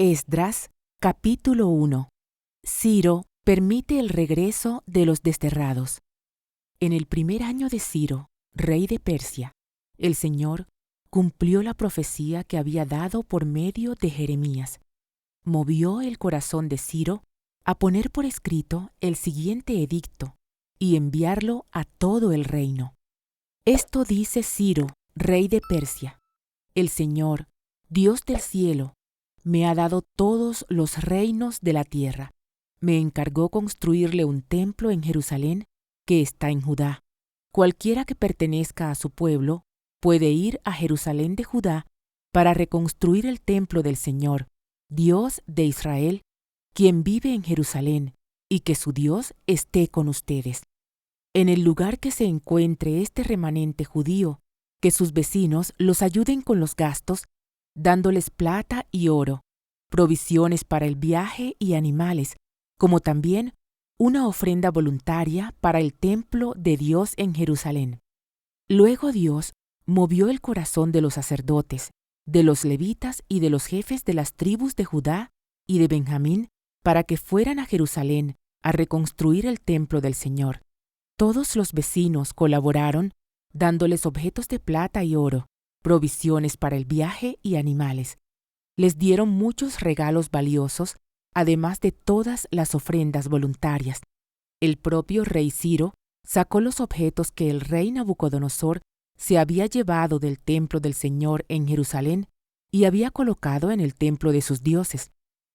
Esdras, capítulo 1. Ciro permite el regreso de los desterrados. En el primer año de Ciro, rey de Persia, el Señor cumplió la profecía que había dado por medio de Jeremías. Movió el corazón de Ciro a poner por escrito el siguiente edicto y enviarlo a todo el reino. Esto dice Ciro, rey de Persia: El Señor, Dios del cielo, me ha dado todos los reinos de la tierra. Me encargó construirle un templo en Jerusalén, que está en Judá. Cualquiera que pertenezca a su pueblo puede ir a Jerusalén de Judá para reconstruir el templo del Señor, Dios de Israel, quien vive en Jerusalén, y que su Dios esté con ustedes. En el lugar que se encuentre este remanente judío, que sus vecinos los ayuden con los gastos, dándoles plata y oro, provisiones para el viaje y animales, como también una ofrenda voluntaria para el templo de Dios en Jerusalén. Luego Dios movió el corazón de los sacerdotes, de los levitas y de los jefes de las tribus de Judá y de Benjamín para que fueran a Jerusalén a reconstruir el templo del Señor. Todos los vecinos colaboraron, dándoles objetos de plata y oro, provisiones para el viaje y animales. Les dieron muchos regalos valiosos, además de todas las ofrendas voluntarias. El propio rey Ciro sacó los objetos que el rey Nabucodonosor se había llevado del templo del Señor en Jerusalén y había colocado en el templo de sus dioses.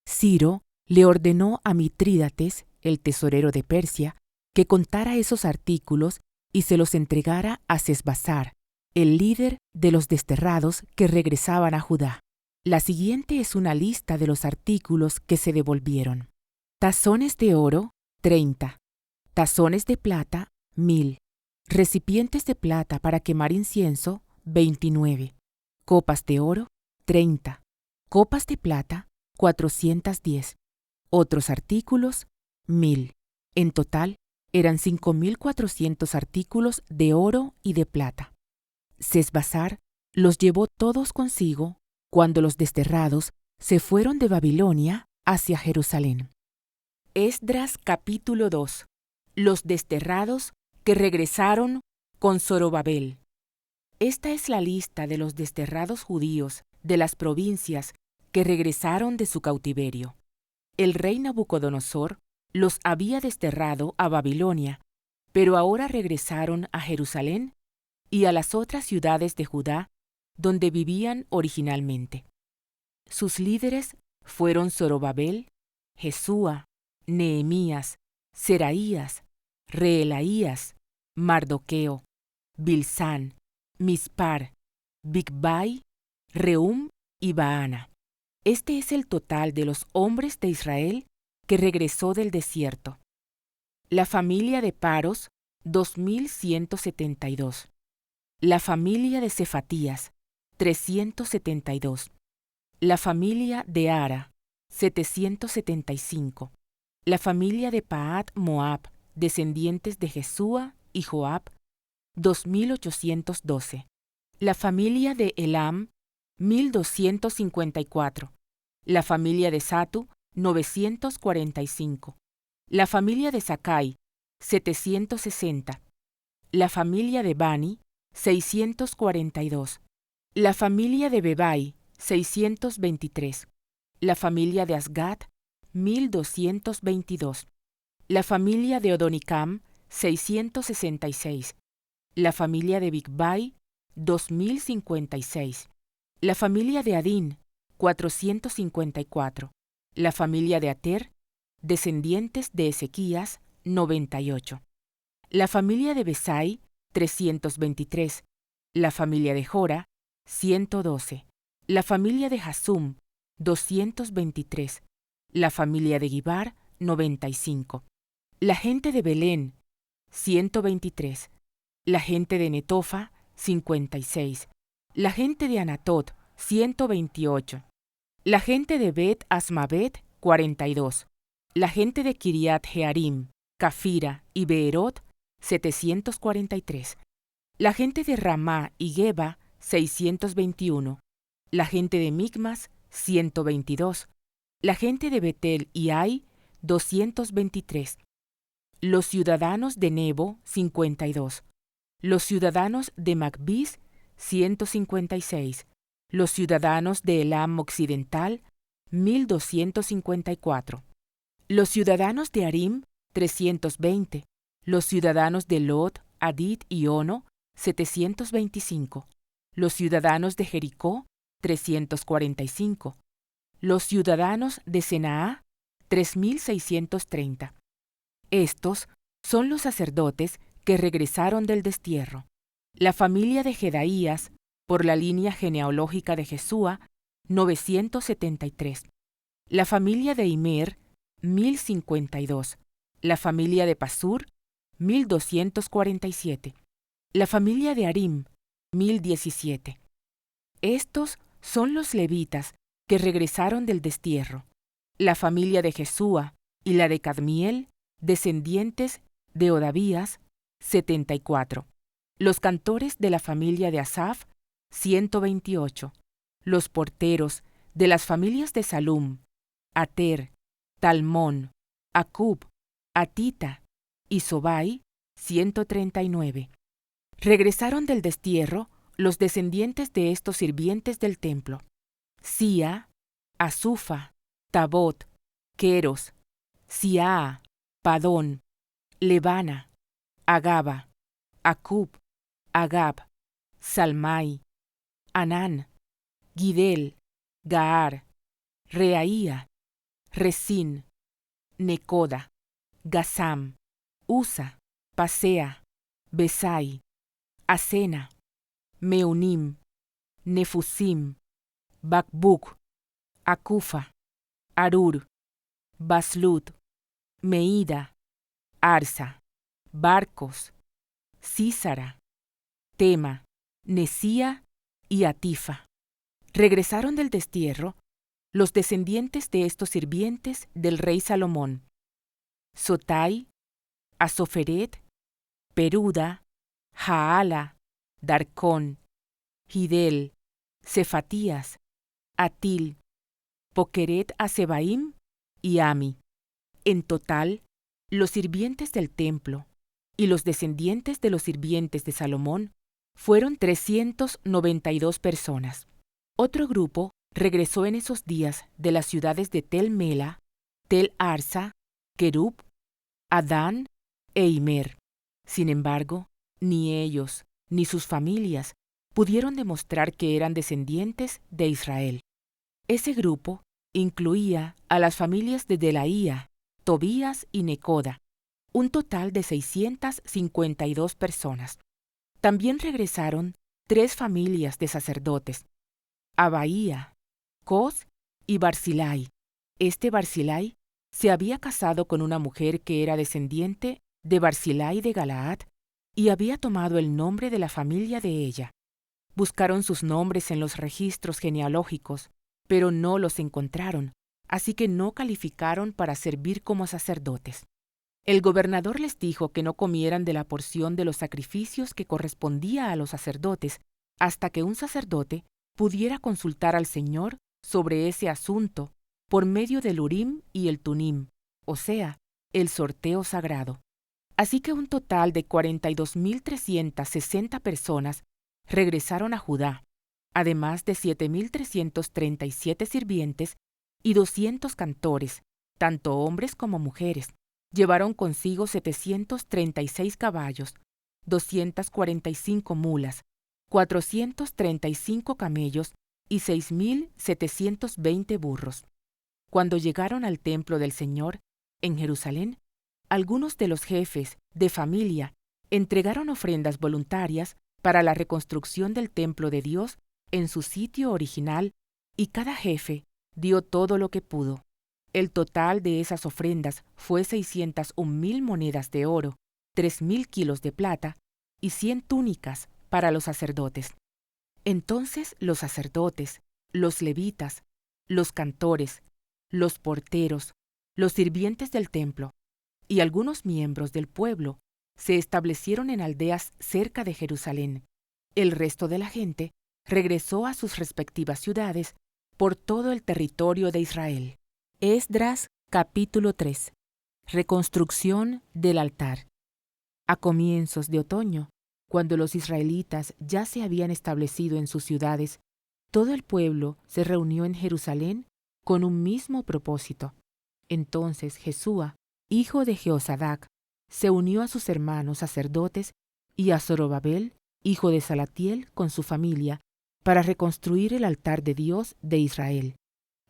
Ciro le ordenó a Mitrídates, el tesorero de Persia, que contara esos artículos y se los entregara a Sesbazar, el líder de los desterrados que regresaban a Judá. La siguiente es una lista de los artículos que se devolvieron. Tazones de oro, 30. Tazones de plata, 1000. Recipientes de plata para quemar incienso, 29. Copas de oro, 30. Copas de plata, 410. Otros artículos, 1000. En total, eran 5400 artículos de oro y de plata. Sesbazar los llevó todos consigo cuando los desterrados se fueron de Babilonia hacia Jerusalén. Esdras capítulo 2. Los desterrados que regresaron con Zorobabel. Esta es la lista de los desterrados judíos de las provincias que regresaron de su cautiverio. El rey Nabucodonosor los había desterrado a Babilonia, pero ahora regresaron a Jerusalén y a las otras ciudades de Judá donde vivían originalmente. Sus líderes fueron Zorobabel, Jesúa, Nehemías, Seraías, Reelaías, Mardoqueo, Bilsán, Mispar, Bigvai, Rehum y Baana. Este es el total de los hombres de Israel que regresó del desierto. La familia de Paros, 2172. La familia de Cefatías, 372. La familia de Ara, 775. La familia de Pahat Moab, descendientes de Jesúa y Joab, 2812. La familia de Elam, 1254. La familia de Satu, 945. La familia de Sakai, 760. La familia de Bani, 642. La familia de Bebai, 623. La familia de Asgat, 1222. La familia de Odonicam, 666. La familia de Bigvai, 2056. La familia de Adín, 454. La familia de Ater, descendientes de Ezequías, 98. La familia de Besai, 323. La familia de Jora, 112. La familia de Hasum, 223. La familia de Gibar, 95. La gente de Belén, 123. La gente de Netofa, 56. La gente de Anatot, 128. La gente de Bet Asmavet, 42. La gente de Kiriat Jearim, Cafira y Beerot, 743. La gente de Ramá y Geba, 621. La gente de Micmas, 122. La gente de Betel y Ai, 223. Los ciudadanos de Nebo, 52. Los ciudadanos de Macbís, 156. Los ciudadanos de Elam Occidental, 1254. Los ciudadanos de Arim, 320. Los ciudadanos de Lod, Hadid y Ono, 725. Los ciudadanos de Jericó, 345. Los ciudadanos de Senaa, 3630. Estos son los sacerdotes que regresaron del destierro. La familia de Jedaías, por la línea genealógica de Jesúa, 973. La familia de Imer, 1052. La familia de Pasur, 1247. La familia de Arim, 1017. Estos son los levitas que regresaron del destierro. La familia de Jesúa y la de Cadmiel, descendientes de Odavías, 74. Los cantores de la familia de Asaf, 128. Los porteros de las familias de Salum, Ater, Talmón, Acub, Atita y Sobai, 139. Regresaron del destierro los descendientes de estos sirvientes del templo: Sia, Asufa, Tabot, Queros, Siaa, Padón, Levana, Agaba, Acub, Agab, Salmai, Anán, Gidel, Gaar, Reaía, Resín, Necoda, Gazam, Usa, Pasea, Besai, Asena, Meunim, Nefusim, Bakbuk, Akufa, Arur, Baslut, Meida, Arsa, Barcos, Císara, Tema, Nesía y Atifa. Regresaron del destierro los descendientes de estos sirvientes del rey Salomón: Sotai, Asoferet, Peruda, Jaala, Darcón, Gidel, Cefatías, Atil, Pokeret Asebaim y Ami. En total, los sirvientes del templo y los descendientes de los sirvientes de Salomón fueron 392 personas. Otro grupo regresó en esos días de las ciudades de Tel Mela, Tel Arsa, Kerub, Adán e Imer. Sin embargo, ni ellos ni sus familias pudieron demostrar que eran descendientes de Israel. Ese grupo incluía a las familias de Delaía, Tobías y Necoda, un total de 652 personas. También regresaron 3 familias de sacerdotes: Abaía, Cos y Barzilai. Este Barzilai se había casado con una mujer que era descendiente de Barzilai de Galaad y había tomado el nombre de la familia de ella. Buscaron sus nombres en los registros genealógicos, pero no los encontraron, así que no calificaron para servir como sacerdotes. El gobernador les dijo que no comieran de la porción de los sacrificios que correspondía a los sacerdotes hasta que un sacerdote pudiera consultar al Señor sobre ese asunto por medio del Urim y el Tunim, o sea, el sorteo sagrado. Así que un total de 42.360 personas regresaron a Judá, además de 7.337 sirvientes y 200 cantores, tanto hombres como mujeres. Llevaron consigo 736 caballos, 245 mulas, 435 camellos y 6.720 burros. Cuando llegaron al templo del Señor, en Jerusalén, algunos de los jefes de familia entregaron ofrendas voluntarias para la reconstrucción del templo de Dios en su sitio original, y cada jefe dio todo lo que pudo. El total de esas ofrendas fue 601,000 monedas de oro, 3,000 kilos de plata y 100 túnicas para los sacerdotes. Entonces los sacerdotes, los levitas, los cantores, los porteros, los sirvientes del templo y algunos miembros del pueblo se establecieron en aldeas cerca de Jerusalén. El resto de la gente regresó a sus respectivas ciudades por todo el territorio de Israel. Esdras capítulo 3. Reconstrucción del altar. A comienzos de otoño, cuando los israelitas ya se habían establecido en sus ciudades, todo el pueblo se reunió en Jerusalén con un mismo propósito. Entonces Jesúa, hijo de Jehosadac, se unió a sus hermanos sacerdotes y a Zorobabel, hijo de Salatiel, con su familia, para reconstruir el altar de Dios de Israel.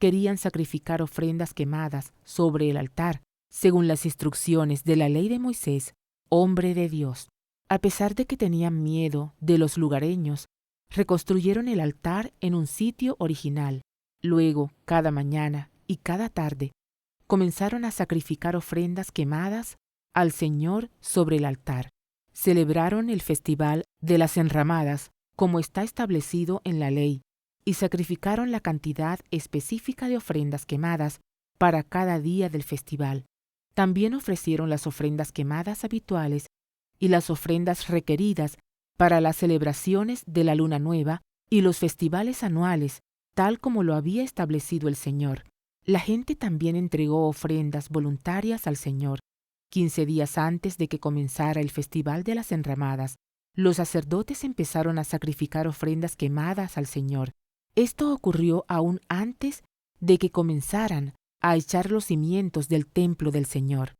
Querían sacrificar ofrendas quemadas sobre el altar, según las instrucciones de la ley de Moisés, hombre de Dios. A pesar de que tenían miedo de los lugareños, reconstruyeron el altar en un sitio original. Luego, cada mañana y cada tarde, comenzaron a sacrificar ofrendas quemadas al Señor sobre el altar. Celebraron el festival de las enramadas, como está establecido en la ley, y sacrificaron la cantidad específica de ofrendas quemadas para cada día del festival. También ofrecieron las ofrendas quemadas habituales y las ofrendas requeridas para las celebraciones de la luna nueva y los festivales anuales, tal como lo había establecido el Señor. La gente también entregó ofrendas voluntarias al Señor. 15 días antes de que comenzara el festival de las enramadas, los sacerdotes empezaron a sacrificar ofrendas quemadas al Señor. Esto ocurrió aún antes de que comenzaran a echar los cimientos del templo del Señor.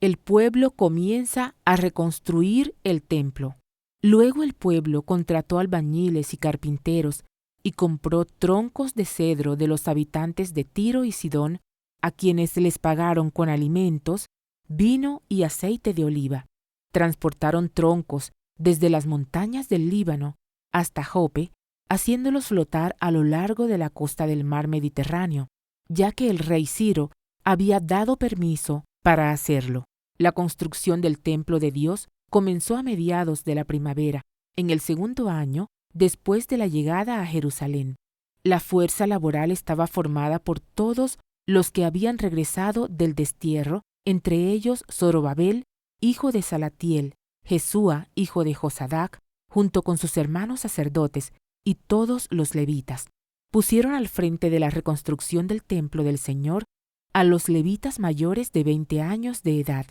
El pueblo comienza a reconstruir el templo. Luego el pueblo contrató albañiles y carpinteros y compró troncos de cedro de los habitantes de Tiro y Sidón, a quienes les pagaron con alimentos, vino y aceite de oliva. Transportaron troncos desde las montañas del Líbano hasta Jope, haciéndolos flotar a lo largo de la costa del mar Mediterráneo, ya que el rey Ciro había dado permiso para hacerlo. La construcción del templo de Dios comenzó a mediados de la primavera, en el segundo año después de la llegada a Jerusalén. La fuerza laboral estaba formada por todos los que habían regresado del destierro, entre ellos Zorobabel, hijo de Salatiel, Jesúa, hijo de Josadac, junto con sus hermanos sacerdotes, y todos los levitas. Pusieron al frente de la reconstrucción del templo del Señor a los levitas mayores de 20 años de edad,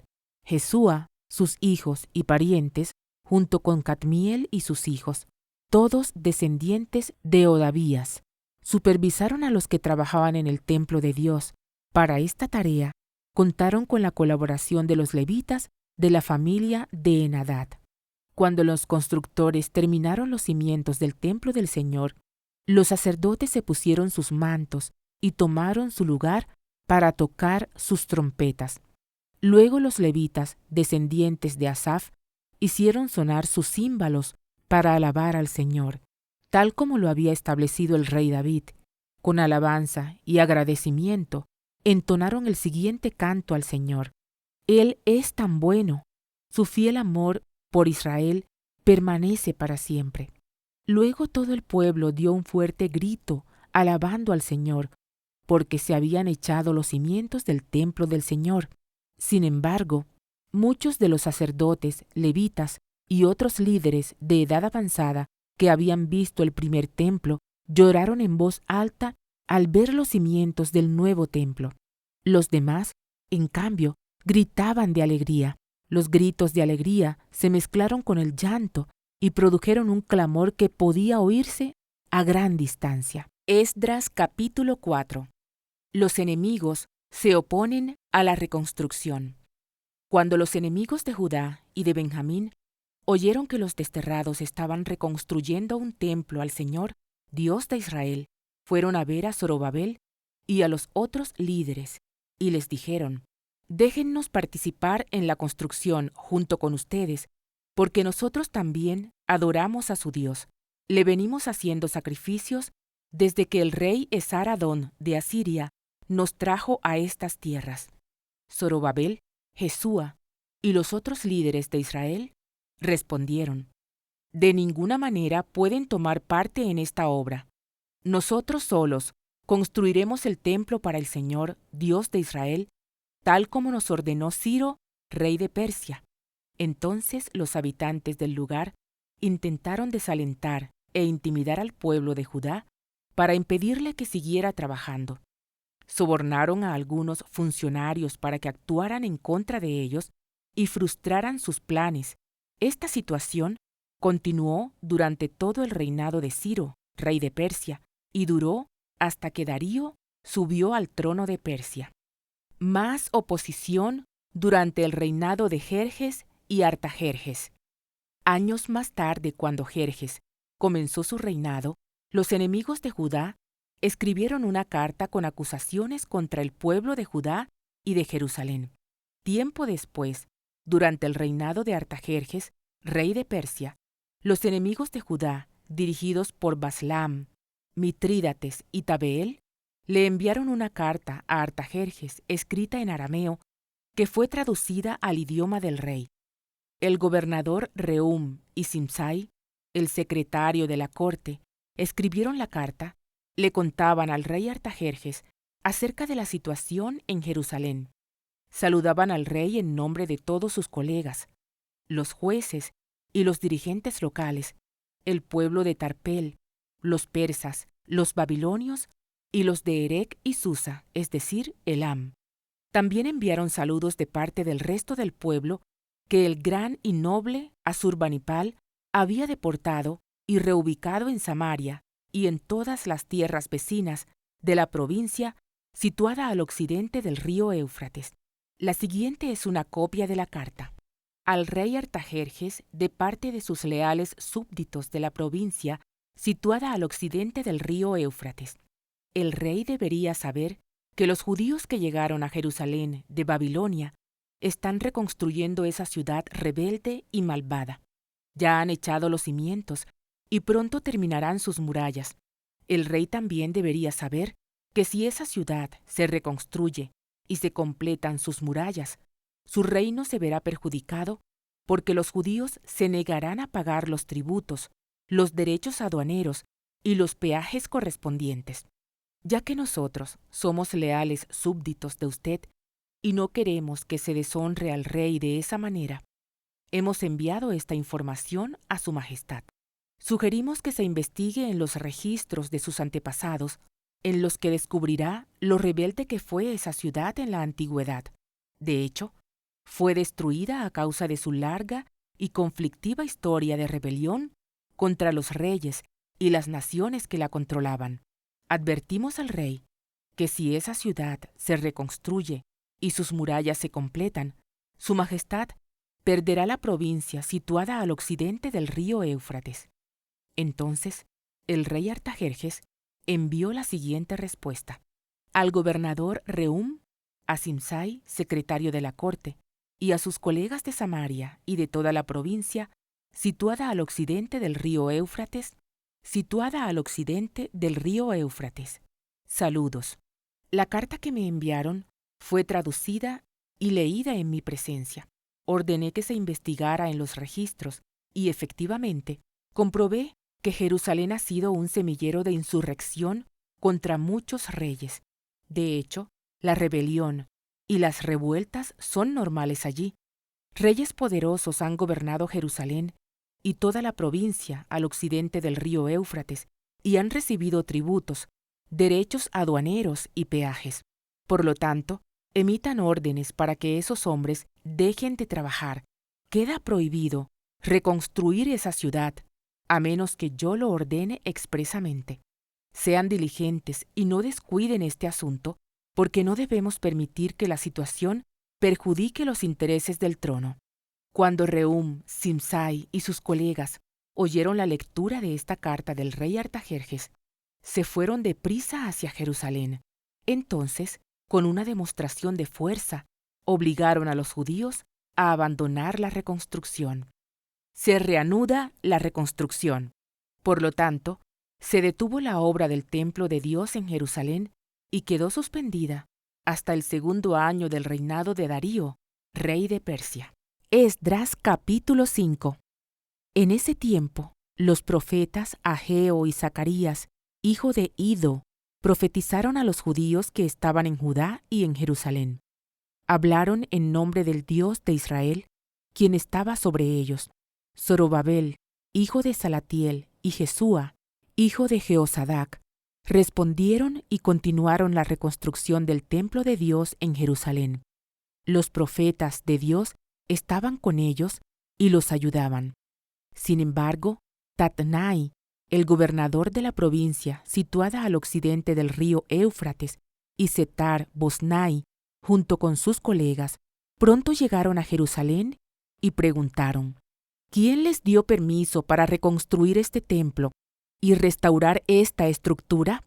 Jesúa, sus hijos y parientes, junto con Cadmiel y sus hijos, todos descendientes de Odavías. Supervisaron a los que trabajaban en el templo de Dios. Para esta tarea, contaron con la colaboración de los levitas de la familia de Enadad. Cuando los constructores terminaron los cimientos del templo del Señor, los sacerdotes se pusieron sus mantos y tomaron su lugar para tocar sus trompetas. Luego los levitas, descendientes de Asaf, hicieron sonar sus címbalos para alabar al Señor, tal como lo había establecido el rey David. Con alabanza y agradecimiento, entonaron el siguiente canto al Señor. Él es tan bueno, su fiel amor por Israel permanece para siempre. Luego todo el pueblo dio un fuerte grito, alabando al Señor, porque se habían echado los cimientos del templo del Señor. Sin embargo, muchos de los sacerdotes, levitas y otros líderes de edad avanzada que habían visto el primer templo lloraron en voz alta al ver los cimientos del nuevo templo. Los demás, en cambio, gritaban de alegría. Los gritos de alegría se mezclaron con el llanto y produjeron un clamor que podía oírse a gran distancia. Esdras capítulo 4. Los enemigos se oponen a la reconstrucción. Cuando los enemigos de Judá y de Benjamín oyeron que los desterrados estaban reconstruyendo un templo al Señor, Dios de Israel, fueron a ver a Zorobabel y a los otros líderes, y les dijeron: «Déjennos participar en la construcción junto con ustedes, porque nosotros también adoramos a su Dios. Le venimos haciendo sacrificios desde que el rey Esar-Adón de Asiria nos trajo a estas tierras». Zorobabel, Jesúa y los otros líderes de Israel respondieron: «De ninguna manera pueden tomar parte en esta obra. Nosotros solos construiremos el templo para el Señor, Dios de Israel, tal como nos ordenó Ciro, rey de Persia». Entonces los habitantes del lugar intentaron desalentar e intimidar al pueblo de Judá para impedirle que siguiera trabajando. Sobornaron a algunos funcionarios para que actuaran en contra de ellos y frustraran sus planes. Esta situación continuó durante todo el reinado de Ciro, rey de Persia, y duró hasta que Darío subió al trono de Persia. Más oposición durante el reinado de Jerjes y Artajerjes. Años más tarde, cuando Jerjes comenzó su reinado, los enemigos de Judá escribieron una carta con acusaciones contra el pueblo de Judá y de Jerusalén. Tiempo después, durante el reinado de Artajerjes, rey de Persia, los enemigos de Judá, dirigidos por Baslam, Mitrídates y Tabeel, le enviaron una carta a Artajerjes escrita en arameo que fue traducida al idioma del rey. El gobernador Rehum y Simsai, el secretario de la corte, escribieron la carta, le contaban al rey Artajerjes acerca de la situación en Jerusalén. Saludaban al rey en nombre de todos sus colegas, los jueces y los dirigentes locales, el pueblo de Tarpel, los persas, los babilonios y los de Erec y Susa, es decir, Elam. También enviaron saludos de parte del resto del pueblo que el gran y noble Asurbanipal había deportado y reubicado en Samaria y en todas las tierras vecinas de la provincia situada al occidente del río Éufrates. La siguiente es una copia de la carta. Al rey Artajerjes, de parte de sus leales súbditos de la provincia situada al occidente del río Éufrates. El rey debería saber que los judíos que llegaron a Jerusalén de Babilonia están reconstruyendo esa ciudad rebelde y malvada. Ya han echado los cimientos y pronto terminarán sus murallas. El rey también debería saber que si esa ciudad se reconstruye y se completan sus murallas, su reino se verá perjudicado porque los judíos se negarán a pagar los tributos, los derechos aduaneros y los peajes correspondientes. Ya que nosotros somos leales súbditos de usted y no queremos que se deshonre al rey de esa manera, hemos enviado esta información a su majestad. Sugerimos que se investigue en los registros de sus antepasados, en los que descubrirá lo rebelde que fue esa ciudad en la antigüedad. De hecho, fue destruida a causa de su larga y conflictiva historia de rebelión contra los reyes y las naciones que la controlaban. Advertimos al rey que si esa ciudad se reconstruye y sus murallas se completan, su majestad perderá la provincia situada al occidente del río Éufrates. Entonces, el rey Artajerjes envió la siguiente respuesta. Al gobernador Rehum, a Simsai, secretario de la corte, y a sus colegas de Samaria y de toda la provincia, situada al occidente del río Éufrates, Saludos. La carta que me enviaron fue traducida y leída en mi presencia. Ordené que se investigara en los registros y, efectivamente, comprobé que Jerusalén ha sido un semillero de insurrección contra muchos reyes. De hecho, la rebelión y las revueltas son normales allí. Reyes poderosos han gobernado Jerusalén y toda la provincia al occidente del río Éufrates y han recibido tributos, derechos aduaneros y peajes. Por lo tanto, emitan órdenes para que esos hombres dejen de trabajar. Queda prohibido reconstruir esa ciudad, a menos que yo lo ordene expresamente. Sean diligentes y no descuiden este asunto, porque no debemos permitir que la situación perjudique los intereses del trono. Cuando Rehum, Simsai y sus colegas oyeron la lectura de esta carta del rey Artajerjes, se fueron deprisa hacia Jerusalén. Entonces, con una demostración de fuerza, obligaron a los judíos a abandonar la reconstrucción. Se reanuda la reconstrucción. Por lo tanto, se detuvo la obra del templo de Dios en Jerusalén y quedó suspendida hasta el segundo año del reinado de Darío, rey de Persia. Esdras capítulo 5. En ese tiempo, los profetas Ageo y Zacarías, hijo de Ido, profetizaron a los judíos que estaban en Judá y en Jerusalén. Hablaron en nombre del Dios de Israel, quien estaba sobre ellos. Zorobabel, hijo de Salatiel, y Jesúa, hijo de Jehosadac, respondieron y continuaron la reconstrucción del templo de Dios en Jerusalén. Los profetas de Dios estaban con ellos y los ayudaban. Sin embargo, Tatnai, el gobernador de la provincia situada al occidente del río Éufrates, y Setar-Boznai, junto con sus colegas, pronto llegaron a Jerusalén y preguntaron: ¿quién les dio permiso para reconstruir este templo y restaurar esta estructura?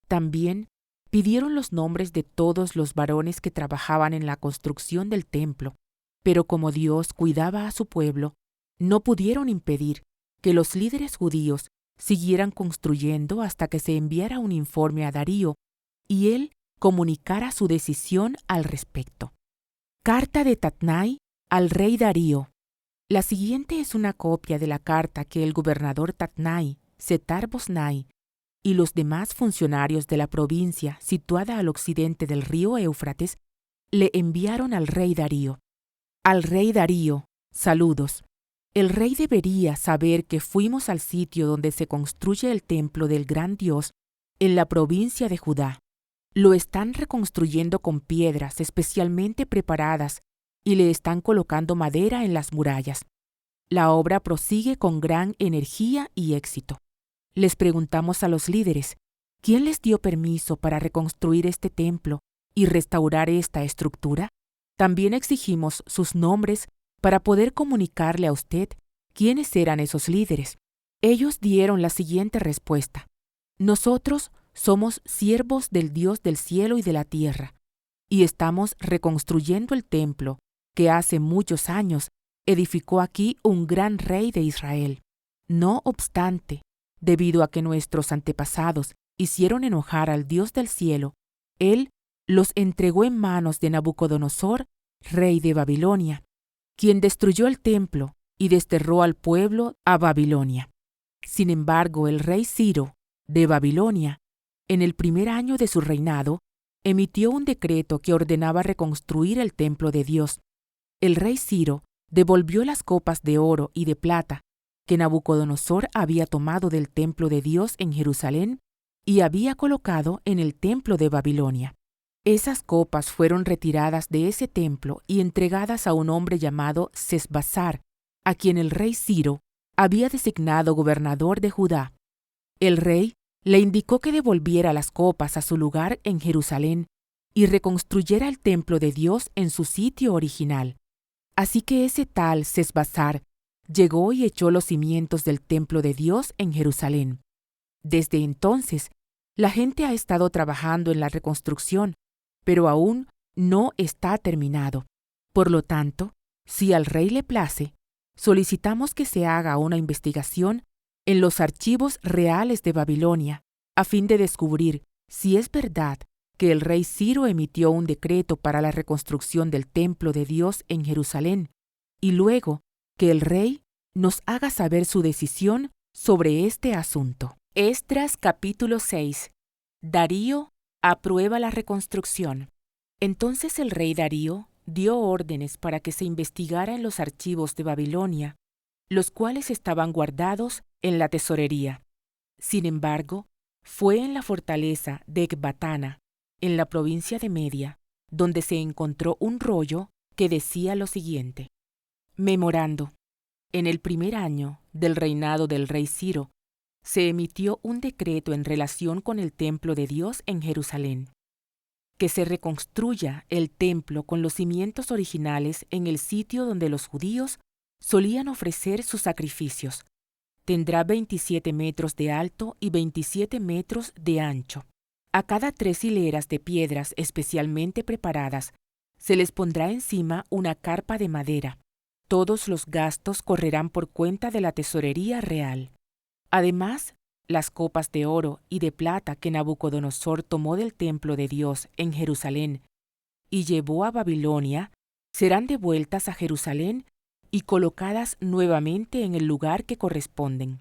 También pidieron los nombres de todos los varones que trabajaban en la construcción del templo, pero como Dios cuidaba a su pueblo, no pudieron impedir que los líderes judíos siguieran construyendo hasta que se enviara un informe a Darío y él comunicara su decisión al respecto. Carta de Tatnai al rey Darío. La siguiente es una copia de la carta que el gobernador Tatnai, Setar-Boznai y los demás funcionarios de la provincia situada al occidente del río Éufrates le enviaron al rey Darío. Al rey Darío, saludos. El rey debería saber que fuimos al sitio donde se construye el templo del gran Dios en la provincia de Judá. Lo están reconstruyendo con piedras especialmente preparadas y le están colocando madera en las murallas. La obra prosigue con gran energía y éxito. Les preguntamos a los líderes: ¿quién les dio permiso para reconstruir este templo y restaurar esta estructura? También exigimos sus nombres para poder comunicarle a usted quiénes eran esos líderes. Ellos dieron la siguiente respuesta: nosotros somos siervos del Dios del cielo y de la tierra, y estamos reconstruyendo el templo que hace muchos años edificó aquí un gran rey de Israel. No obstante, debido a que nuestros antepasados hicieron enojar al Dios del cielo, Él los entregó en manos de Nabucodonosor, rey de Babilonia, quien destruyó el templo y desterró al pueblo a Babilonia. Sin embargo, el rey Ciro, de Babilonia, en el primer año de su reinado, emitió un decreto que ordenaba reconstruir el templo de Dios. El rey Ciro devolvió las copas de oro y de plata que Nabucodonosor había tomado del templo de Dios en Jerusalén y había colocado en el templo de Babilonia. Esas copas fueron retiradas de ese templo y entregadas a un hombre llamado Sesbassar, a quien el rey Ciro había designado gobernador de Judá. El rey le indicó que devolviera las copas a su lugar en Jerusalén y reconstruyera el templo de Dios en su sitio original. Así que ese tal Sesbassar llegó y echó los cimientos del templo de Dios en Jerusalén. Desde entonces, la gente ha estado trabajando en la reconstrucción, pero aún no está terminado. Por lo tanto, si al rey le place, solicitamos que se haga una investigación en los archivos reales de Babilonia, a fin de descubrir si es verdad que el rey Ciro emitió un decreto para la reconstrucción del templo de Dios en Jerusalén, y luego que el rey nos haga saber su decisión sobre este asunto. Esdras capítulo 6. Darío aprueba la reconstrucción. Entonces el rey Darío dio órdenes para que se investigara en los archivos de Babilonia, los cuales estaban guardados en la tesorería. Sin embargo, fue en la fortaleza de Ecbatana, en la provincia de Media, donde se encontró un rollo que decía lo siguiente: Memorando. En el primer año del reinado del rey Ciro, se emitió un decreto en relación con el templo de Dios en Jerusalén: que se reconstruya el templo con los cimientos originales en el sitio donde los judíos solían ofrecer sus sacrificios. Tendrá 27 metros de alto y 27 metros de ancho. A cada 3 hileras de piedras especialmente preparadas se les pondrá encima una carpa de madera. Todos los gastos correrán por cuenta de la tesorería real. Además, las copas de oro y de plata que Nabucodonosor tomó del templo de Dios en Jerusalén y llevó a Babilonia serán devueltas a Jerusalén y colocadas nuevamente en el lugar que corresponden.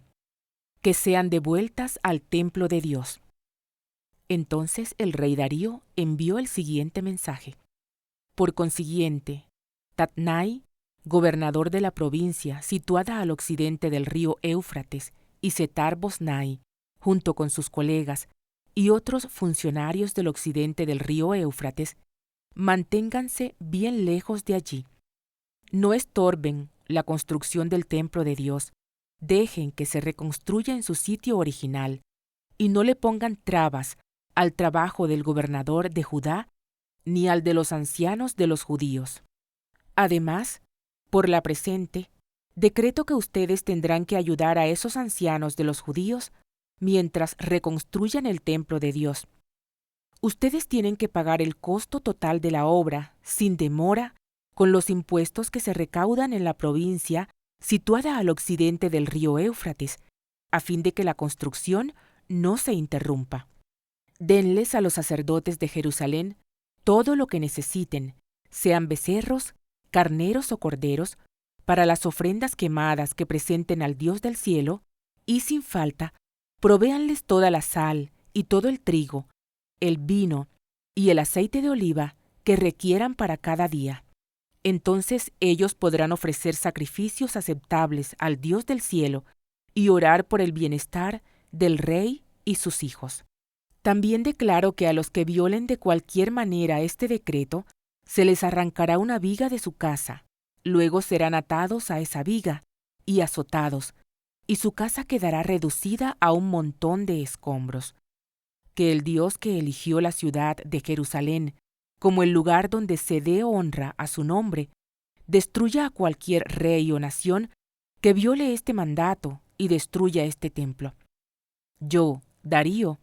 Que sean devueltas al templo de Dios. Entonces el rey Darío envió el siguiente mensaje: Por consiguiente, Tatnai, gobernador de la provincia situada al occidente del río Éufrates, y Setar-Boznai, junto con sus colegas, y otros funcionarios del occidente del río Éufrates, manténganse bien lejos de allí. No estorben la construcción del templo de Dios, dejen que se reconstruya en su sitio original, y no le pongan trabas al trabajo del gobernador de Judá ni al de los ancianos de los judíos. Además, por la presente, decreto que ustedes tendrán que ayudar a esos ancianos de los judíos mientras reconstruyan el templo de Dios. Ustedes tienen que pagar el costo total de la obra, sin demora, con los impuestos que se recaudan en la provincia situada al occidente del río Éufrates, a fin de que la construcción no se interrumpa. Denles a los sacerdotes de Jerusalén todo lo que necesiten, sean becerros, carneros o corderos, para las ofrendas quemadas que presenten al Dios del cielo, y sin falta, provéanles toda la sal y todo el trigo, el vino y el aceite de oliva que requieran para cada día. Entonces ellos podrán ofrecer sacrificios aceptables al Dios del cielo y orar por el bienestar del rey y sus hijos. También declaro que a los que violen de cualquier manera este decreto, se les arrancará una viga de su casa, luego serán atados a esa viga y azotados, y su casa quedará reducida a un montón de escombros. Que el Dios que eligió la ciudad de Jerusalén como el lugar donde se dé honra a su nombre, destruya a cualquier rey o nación que viole este mandato y destruya este templo. Yo, Darío,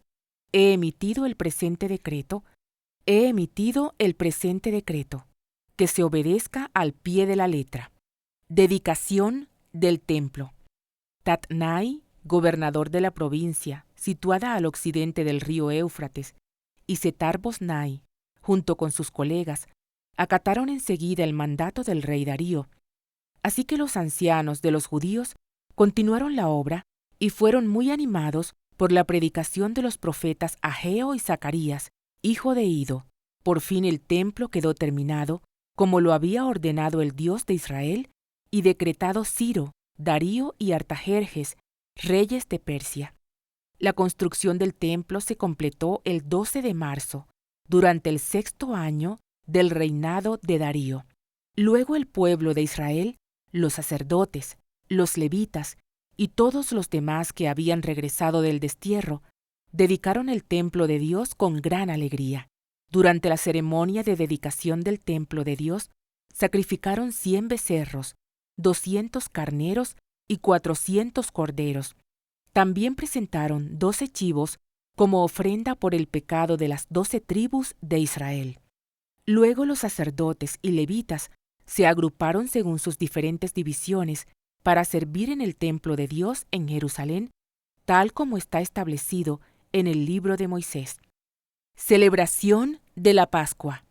he emitido el presente decreto, que se obedezca al pie de la letra. Dedicación del templo. Tatnai, gobernador de la provincia, situada al occidente del río Éufrates, y Setar-Bosnai, junto con sus colegas, acataron enseguida el mandato del rey Darío. Así que los ancianos de los judíos continuaron la obra y fueron muy animados por la predicación de los profetas Ageo y Zacarías, hijo de Ido. Por fin el templo quedó terminado, como lo había ordenado el Dios de Israel y decretado Ciro, Darío y Artajerjes, reyes de Persia. La construcción del templo se completó el 12 de marzo, durante el 6º año del reinado de Darío. Luego el pueblo de Israel, los sacerdotes, los levitas y todos los demás que habían regresado del destierro, dedicaron el templo de Dios con gran alegría. Durante la ceremonia de dedicación del templo de Dios, sacrificaron 100 becerros, 200 carneros y 400 corderos. También presentaron 12 chivos como ofrenda por el pecado de las 12 tribus de Israel. Luego los sacerdotes y levitas se agruparon según sus diferentes divisiones para servir en el templo de Dios en Jerusalén, tal como está establecido en el libro de Moisés. Celebración de la Pascua.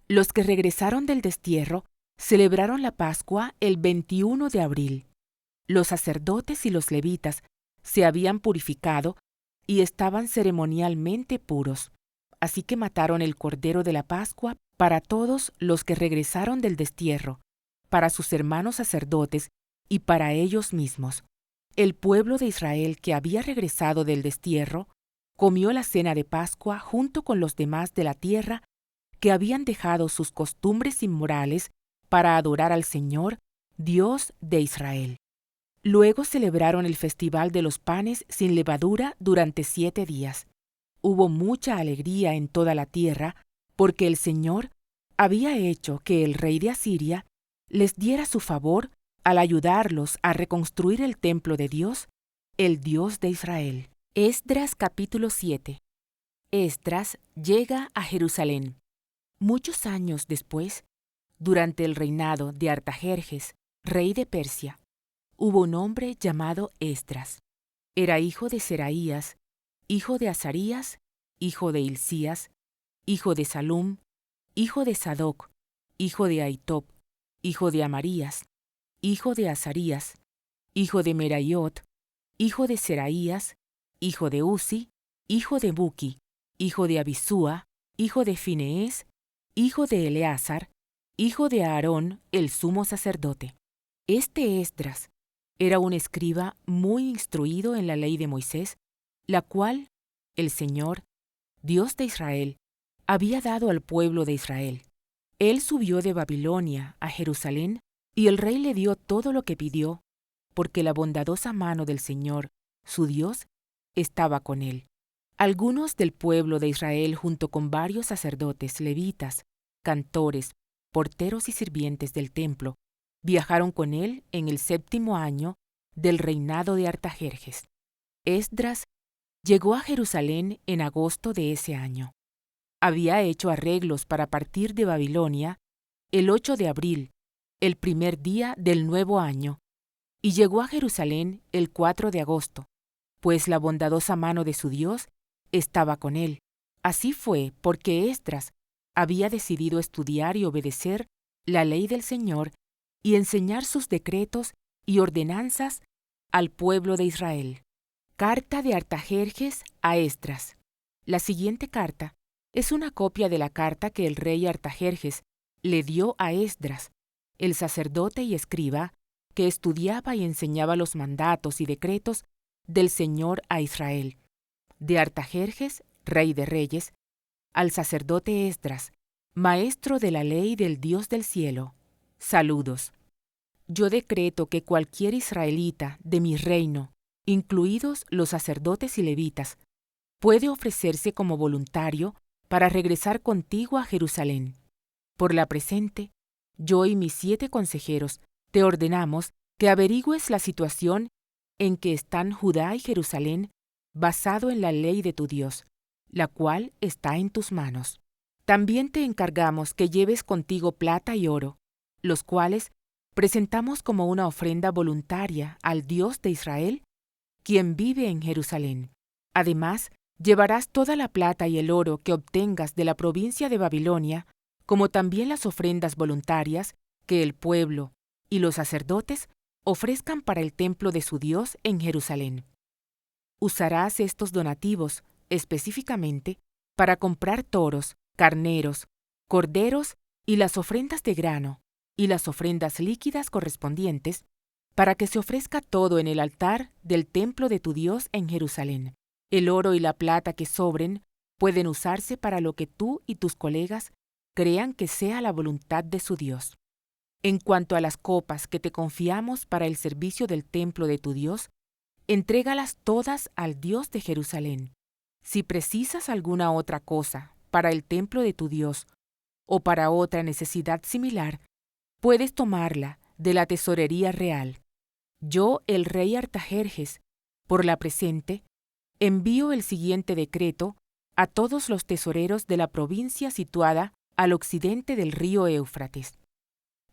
Los que regresaron del destierro celebraron la Pascua el 21 de abril. Los sacerdotes y los levitas se habían purificado y estaban ceremonialmente puros. Así que mataron el cordero de la Pascua para todos los que regresaron del destierro, para sus hermanos sacerdotes y para ellos mismos. El pueblo de Israel que había regresado del destierro comió la cena de Pascua junto con los demás de la tierra que habían dejado sus costumbres inmorales para adorar al Señor, Dios de Israel. Luego celebraron el festival de los panes sin levadura durante 7 días. Hubo mucha alegría en toda la tierra, porque el Señor había hecho que el rey de Asiria les diera su favor al ayudarlos a reconstruir el templo de Dios, el Dios de Israel. Esdras capítulo 7. Esdras llega a Jerusalén. Muchos años después, durante el reinado de Artajerjes, rey de Persia, hubo un hombre llamado Esdras. Era hijo de Seraías, hijo de Azarías, hijo de Hilcías, hijo de Salum, hijo de Sadoc, hijo de Ahitob, hijo de Amarías, hijo de Azarías, hijo de Meraiot, hijo de Seraías, hijo de Uzi, hijo de Buki, hijo de Abisúa, hijo de Fineés, hijo de Eleazar, hijo de Aarón, el sumo sacerdote. Este Esdras era un escriba muy instruido en la ley de Moisés, la cual el Señor Dios de Israel, había dado al pueblo de Israel. Él subió de Babilonia a Jerusalén, y el rey le dio todo lo que pidió, porque la bondadosa mano del Señor, su Dios, estaba con él. Algunos del pueblo de Israel, junto con varios sacerdotes, levitas, cantores, porteros y sirvientes del templo, viajaron con él en el 7º año del reinado de Artajerjes. Esdras llegó a Jerusalén en agosto de ese año. Había hecho arreglos para partir de Babilonia el 8 de abril, el primer día del nuevo año, y llegó a Jerusalén el 4 de agosto, pues la bondadosa mano de su Dios estaba con él. Así fue porque Esdras había decidido estudiar y obedecer la ley del Señor y enseñar sus decretos y ordenanzas al pueblo de Israel. Carta de Artajerjes a Esdras. La siguiente carta es una copia de la carta que el rey Artajerjes le dio a Esdras, el sacerdote y escriba, que estudiaba y enseñaba los mandatos y decretos del Señor a Israel. De Artajerjes, rey de reyes, al sacerdote Esdras, maestro de la ley del Dios del cielo. Saludos. Yo decreto que cualquier israelita de mi reino, incluidos los sacerdotes y levitas, puede ofrecerse como voluntario para regresar contigo a Jerusalén. Por la presente, yo y mis 7 consejeros te ordenamos que averigües la situación en que están Judá y Jerusalén basado en la ley de tu Dios, la cual está en tus manos. También te encargamos que lleves contigo plata y oro, los cuales presentamos como una ofrenda voluntaria al Dios de Israel, quien vive en Jerusalén. Además, llevarás toda la plata y el oro que obtengas de la provincia de Babilonia, como también las ofrendas voluntarias que el pueblo y los sacerdotes ofrezcan para el templo de su Dios en Jerusalén. Usarás estos donativos, específicamente, para comprar toros, carneros, corderos y las ofrendas de grano, y las ofrendas líquidas correspondientes, para que se ofrezca todo en el altar del templo de tu Dios en Jerusalén. El oro y la plata que sobren pueden usarse para lo que tú y tus colegas crean que sea la voluntad de su Dios. En cuanto a las copas que te confiamos para el servicio del templo de tu Dios, entrégalas todas al Dios de Jerusalén. Si precisas alguna otra cosa para el templo de tu Dios o para otra necesidad similar, puedes tomarla de la tesorería real. Yo, el rey Artajerjes, por la presente, envío el siguiente decreto a todos los tesoreros de la provincia situada al occidente del río Éufrates.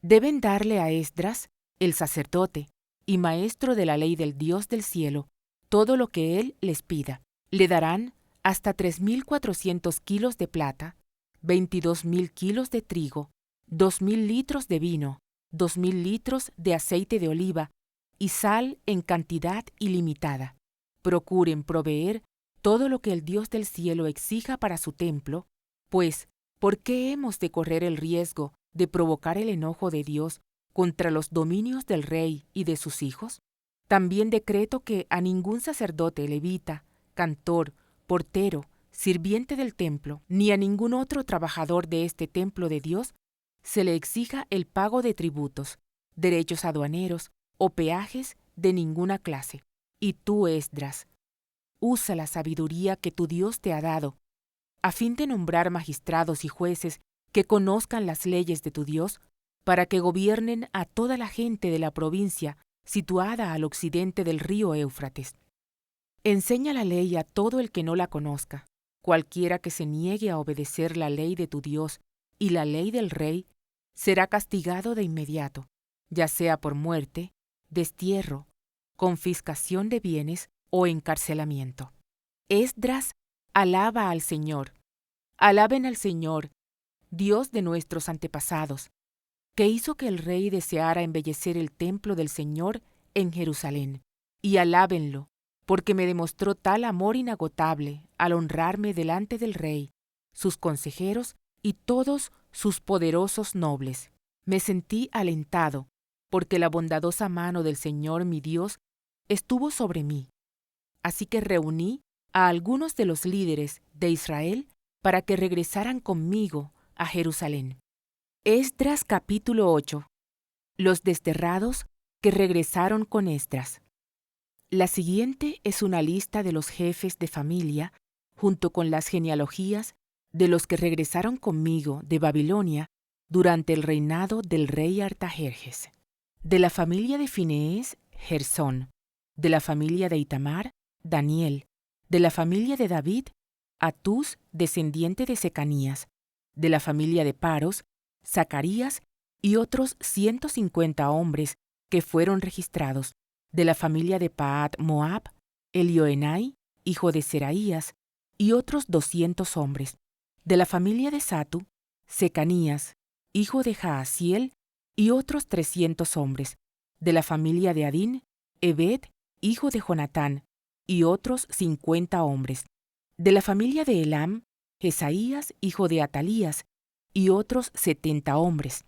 Deben darle a Esdras, el sacerdote y maestro de la ley del Dios del cielo, todo lo que él les pida. Le darán hasta 3.400 kilos de plata, 22.000 kilos de trigo, 2.000 litros de vino, 2.000 litros de aceite de oliva y sal en cantidad ilimitada. Procuren proveer todo lo que el Dios del cielo exija para su templo, pues, ¿por qué hemos de correr el riesgo de provocar el enojo de Dios contra los dominios del rey y de sus hijos? También decreto que a ningún sacerdote levita, cantor, portero, sirviente del templo, ni a ningún otro trabajador de este templo de Dios se le exija el pago de tributos, derechos aduaneros o peajes de ninguna clase. Y tú, Esdras, usa la sabiduría que tu Dios te ha dado, a fin de nombrar magistrados y jueces que conozcan las leyes de tu Dios, para que gobiernen a toda la gente de la provincia situada al occidente del río Éufrates. Enseña la ley a todo el que no la conozca. Cualquiera que se niegue a obedecer la ley de tu Dios y la ley del rey, será castigado de inmediato, ya sea por muerte, destierro, confiscación de bienes o encarcelamiento. Esdras alaba al Señor. Alaben al Señor, Dios de nuestros antepasados, que hizo que el rey deseara embellecer el templo del Señor en Jerusalén. Y alábenlo, porque me demostró tal amor inagotable al honrarme delante del rey, sus consejeros y todos sus poderosos nobles. Me sentí alentado, porque la bondadosa mano del Señor mi Dios estuvo sobre mí. Así que reuní a algunos de los líderes de Israel para que regresaran conmigo a Jerusalén. Esdras capítulo 8. Los desterrados que regresaron con Esdras. La siguiente es una lista de los jefes de familia, junto con las genealogías de los que regresaron conmigo de Babilonia durante el reinado del rey Artajerjes. De la familia de Finees, Gersón. De la familia de Itamar, Daniel. De la familia de David, Atús, descendiente de Secanías. De la familia de Paros, Zacarías y otros 150 hombres que fueron registrados. De la familia de Pahat Moab, Elioenai, hijo de Seraías, y otros 200 hombres. De la familia de Satu, Secanías, hijo de Jaasiel, y otros 300 hombres. De la familia de Adín, Ebed, hijo de Jonatán, y otros 50 hombres. De la familia de Elam, Jesaías, hijo de Atalías, y otros 70 hombres.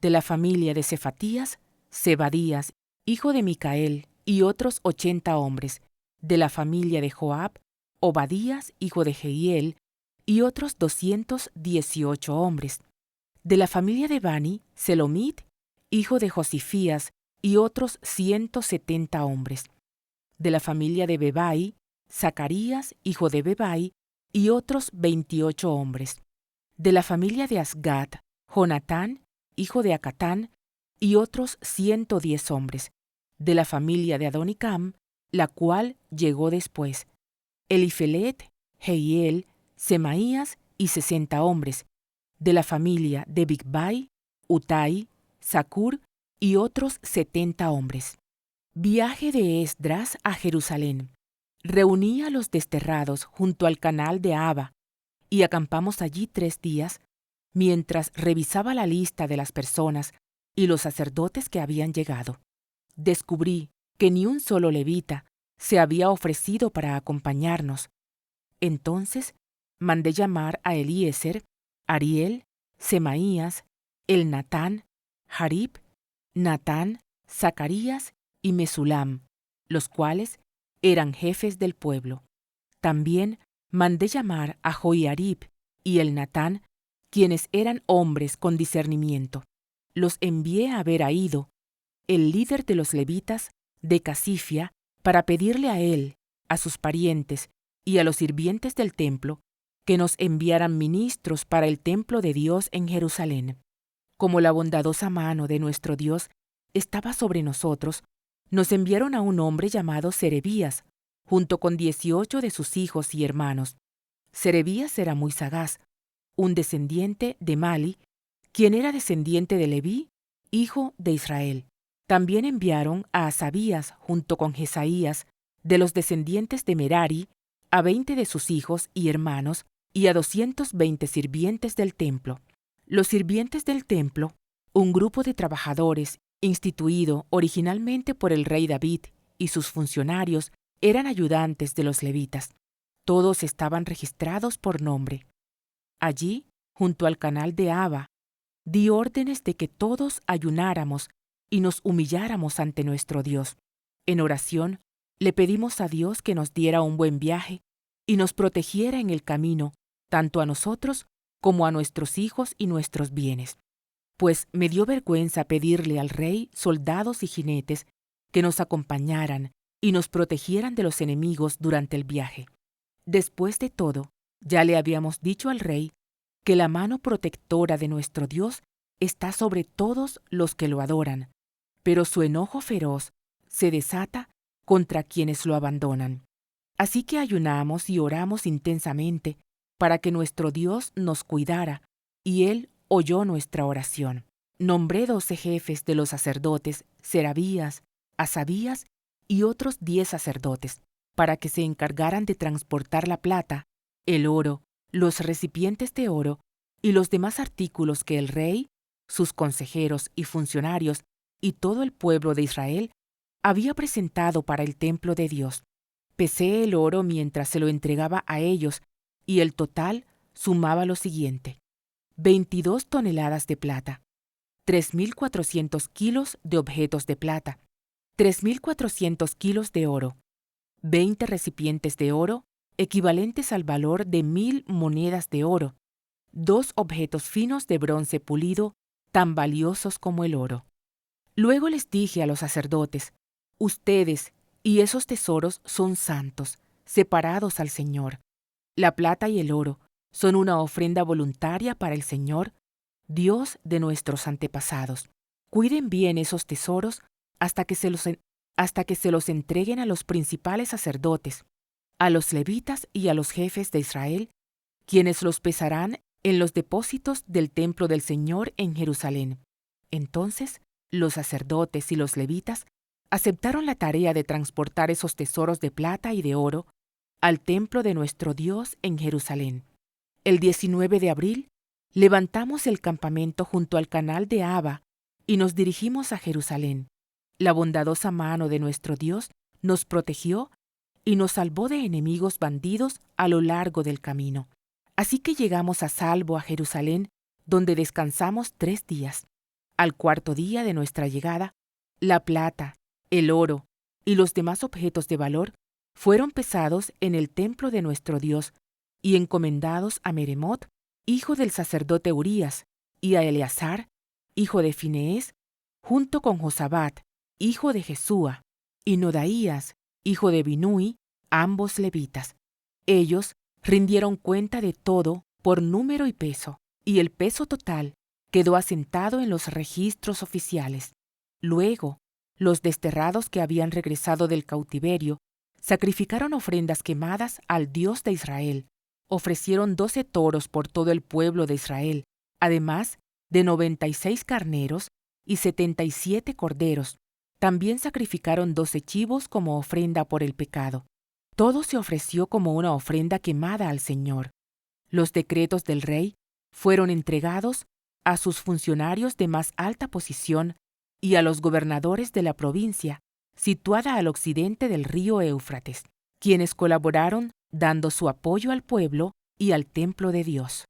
De la familia de Cefatías, Zebadías, hijo de Micael, y otros 80 hombres. De la familia de Joab, Obadías, hijo de Jehiel, y otros 218 hombres. De la familia de Bani, Selomit, hijo de Josifías, y otros 170 hombres. De la familia de Bebai, Zacarías, hijo de Bebai, y otros 28 hombres. De la familia de Asgat, Jonatán, hijo de Acatán, y otros 110 hombres. De la familia de Adonicam, la cual llegó después, Elifelet, Jehiel, Semaías y 60 hombres. De la familia de Bigvai, Utai, Zacur y otros 70 hombres. Viaje de Esdras a Jerusalén. Reuní a los desterrados junto al canal de Aba, y acampamos allí 3 días, mientras revisaba la lista de las personas y los sacerdotes que habían llegado. Descubrí que ni un solo levita se había ofrecido para acompañarnos. Entonces mandé llamar a Eliezer, Ariel, Semaías, Elnatán, Jarib, Natán, Zacarías y Mesulam, los cuales eran jefes del pueblo. También mandé llamar a Joiarib y Elnatán, quienes eran hombres con discernimiento. Los envié a ver a Ido, el líder de los levitas, de Casifia, para pedirle a él, a sus parientes y a los sirvientes del templo, que nos enviaran ministros para el templo de Dios en Jerusalén. Como la bondadosa mano de nuestro Dios estaba sobre nosotros, nos enviaron a un hombre llamado Serebías, junto con 18 de sus hijos y hermanos. Serebías era muy sagaz, un descendiente de Mali, quien era descendiente de Leví, hijo de Israel. También enviaron a Asabías junto con Jesaías, de los descendientes de Merari, a 20 de sus hijos y hermanos, y a 220 sirvientes del templo. Los sirvientes del templo, un grupo de trabajadores instituido originalmente por el rey David, y sus funcionarios eran ayudantes de los levitas. Todos estaban registrados por nombre. Allí, junto al canal de Aba, di órdenes de que todos ayunáramos y nos humilláramos ante nuestro Dios. En oración, le pedimos a Dios que nos diera un buen viaje y nos protegiera en el camino, tanto a nosotros como a nuestros hijos y nuestros bienes. Pues me dio vergüenza pedirle al rey soldados y jinetes que nos acompañaran y nos protegieran de los enemigos durante el viaje. Después de todo, ya le habíamos dicho al rey que la mano protectora de nuestro Dios está sobre todos los que lo adoran, pero su enojo feroz se desata contra quienes lo abandonan. Así que ayunamos y oramos intensamente para que nuestro Dios nos cuidara, y Él oyó nuestra oración. Nombré 12 jefes de los sacerdotes, Serabías, Asabías y otros 10 sacerdotes, para que se encargaran de transportar la plata, el oro, los recipientes de oro y los demás artículos que el rey, sus consejeros y funcionarios y todo el pueblo de Israel había presentado para el templo de Dios. Pesé el oro mientras se lo entregaba a ellos, y el total sumaba lo siguiente: 22 toneladas de plata, 3.400 kilos de objetos de plata, 3.400 kilos de oro, 20 recipientes de oro equivalentes al valor de 1000 monedas de oro, 2 objetos finos de bronce pulido, tan valiosos como el oro. Luego les dije a los sacerdotes: ustedes y esos tesoros son santos, separados al Señor. La plata y el oro son una ofrenda voluntaria para el Señor, Dios de nuestros antepasados. Cuiden bien esos tesoros hasta que se los entreguen a los principales sacerdotes, a los levitas y a los jefes de Israel, quienes los pesarán en los depósitos del templo del Señor en Jerusalén. Entonces, los sacerdotes y los levitas aceptaron la tarea de transportar esos tesoros de plata y de oro al templo de nuestro Dios en Jerusalén. El 19 de abril, levantamos el campamento junto al canal de Aba y nos dirigimos a Jerusalén. La bondadosa mano de nuestro Dios nos protegió y nos salvó de enemigos bandidos a lo largo del camino. Así que llegamos a salvo a Jerusalén, donde descansamos 3 días. Al 4.º día de nuestra llegada, la plata, el oro y los demás objetos de valor fueron pesados en el templo de nuestro Dios y encomendados a Meremot, hijo del sacerdote Urías, y a Eleazar, hijo de Finees, junto con Josabat, hijo de Jesúa, y Nodaías, hijo de Binui, ambos levitas. Ellos rindieron cuenta de todo por número y peso, y el peso total quedó asentado en los registros oficiales. Luego, los desterrados que habían regresado del cautiverio sacrificaron ofrendas quemadas al Dios de Israel. Ofrecieron 12 toros por todo el pueblo de Israel, además de 96 carneros y 77 corderos. También sacrificaron 12 chivos como ofrenda por el pecado. Todo se ofreció como una ofrenda quemada al Señor. Los decretos del rey fueron entregados a sus funcionarios de más alta posición y a los gobernadores de la provincia, situada al occidente del río Éufrates, quienes colaboraron dando su apoyo al pueblo y al templo de Dios.